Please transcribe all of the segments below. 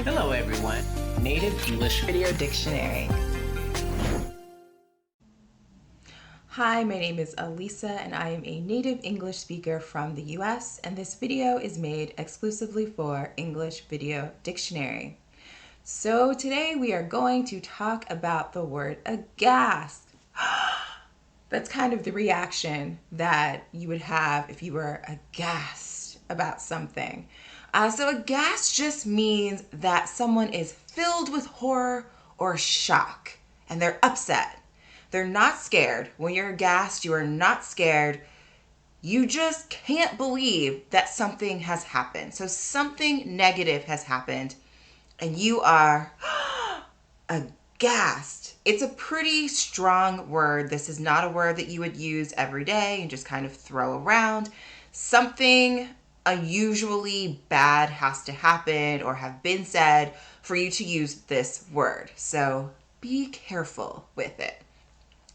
Hello everyone. Native English Video Dictionary. Hi, my name is Elisa and I am a native English speaker from the US, and this video is made exclusively for English Video Dictionary. So today we are going to talk about the word aghast. That's kind of the reaction that you would have if you were aghast about something. So aghast just means that someone is filled with horror or shock and they're upset. They're not scared. When you're aghast, you are not scared. You just can't believe that something has happened. So something negative has happened and you are aghast. It's a pretty strong word. This is not a word that you would use every day and just kind of throw around. Something unusually bad has to happen or have been said for you to use this word. So be careful with it.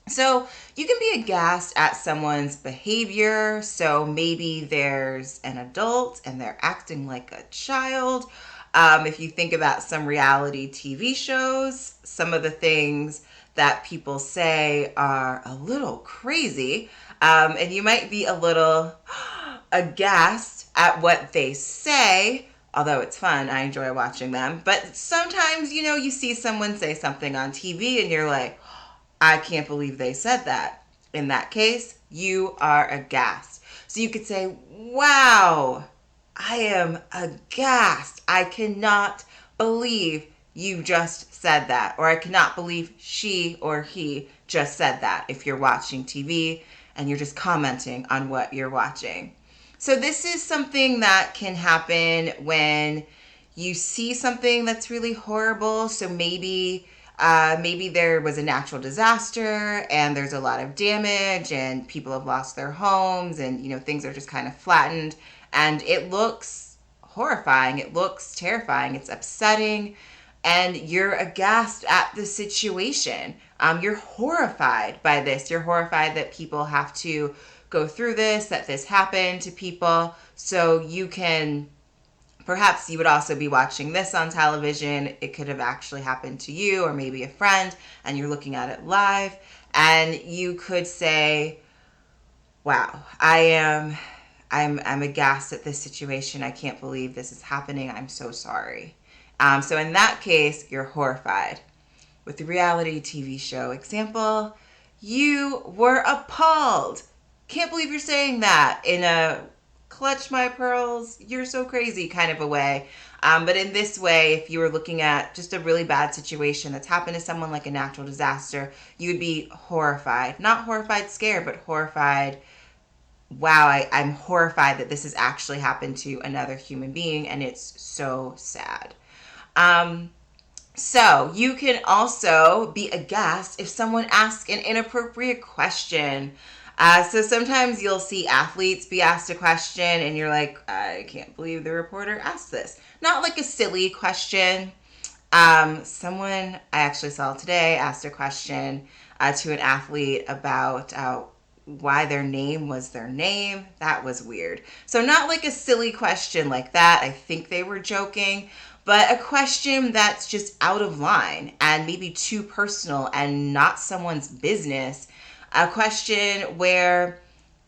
So you can be aghast at someone's behavior. So maybe there's an adult and they're acting like a child. If you think about some reality TV shows, some of the things that people say are a little crazy. And you might be a little aghast at what they say, although it's fun. I enjoy watching them. But sometimes, you see someone say something on TV and you're like, I can't believe they said that. In that case, you are aghast. So you could say, wow, I am aghast. I cannot believe you just said that. Or I cannot believe she or he just said that if you're watching TV and you're just commenting on what you're watching. So this is something that can happen when you see something that's really horrible. So maybe there was a natural disaster and there's a lot of damage and people have lost their homes and things are just kind of flattened and it looks horrifying. It looks terrifying. It's upsetting and you're aghast at the situation. You're horrified by this. You're horrified that people have to go through this, that this happened to people. So perhaps you would also be watching this on television. It could have actually happened to you or maybe a friend and you're looking at it live and you could say, wow, I'm aghast at this situation. I can't believe this is happening. I'm so sorry. So in that case, you're horrified. With the reality TV show example, you were appalled. Can't believe you're saying that in a clutch my pearls, you're so crazy kind of a way. But in this way, if you were looking at just a really bad situation that's happened to someone like a natural disaster, you would be horrified. Not horrified, scared, but horrified. Wow, I'm horrified that this has actually happened to another human being and it's so sad. So you can also be aghast if someone asks an inappropriate question. So sometimes you'll see athletes be asked a question and you're like, I can't believe the reporter asked this. Not like a silly question. Someone I actually saw today asked a question to an athlete about why their name was their name. That was weird. So not like a silly question like that. I think they were joking. But a question that's just out of line and maybe too personal and not someone's business. A question where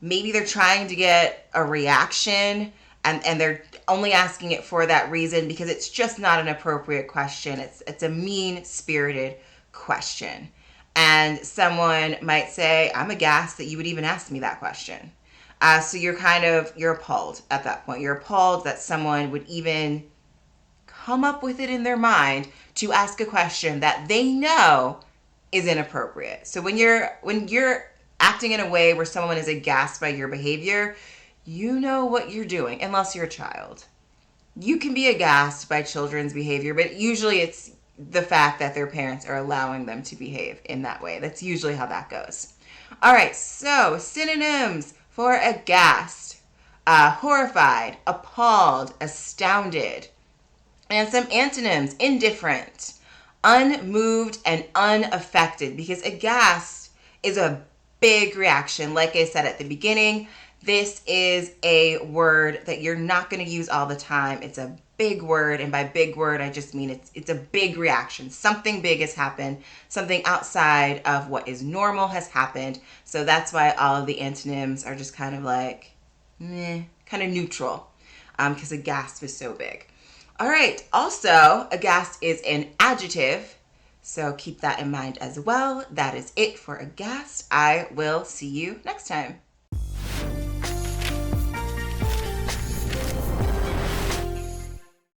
maybe they're trying to get a reaction and they're only asking it for that reason because it's just not an appropriate question. It's a mean-spirited question. And someone might say, I'm aghast that you would even ask me that question. So you're appalled at that point. You're appalled that someone would even come up with it in their mind to ask a question that they know is inappropriate. So when you're acting in a way where someone is aghast by your behavior, you know what you're doing, unless you're a child. You can be aghast by children's behavior, but usually it's the fact that their parents are allowing them to behave in that way. That's usually how that goes. All right, so synonyms for aghast: horrified, appalled, astounded. And some antonyms: indifferent, unmoved, and unaffected, because aghast is a big reaction. Like I said at the beginning, This is a word that you're not going to use all the time. It's a big word, and by big word, I just mean it's a big reaction. Something big has happened. Something outside of what is normal has happened. So that's why all of the antonyms are just kind of like, meh, kind of neutral, because aghast was so big. All right. Also, aghast is an adjective. So keep that in mind as well. That is it for aghast. I will see you next time.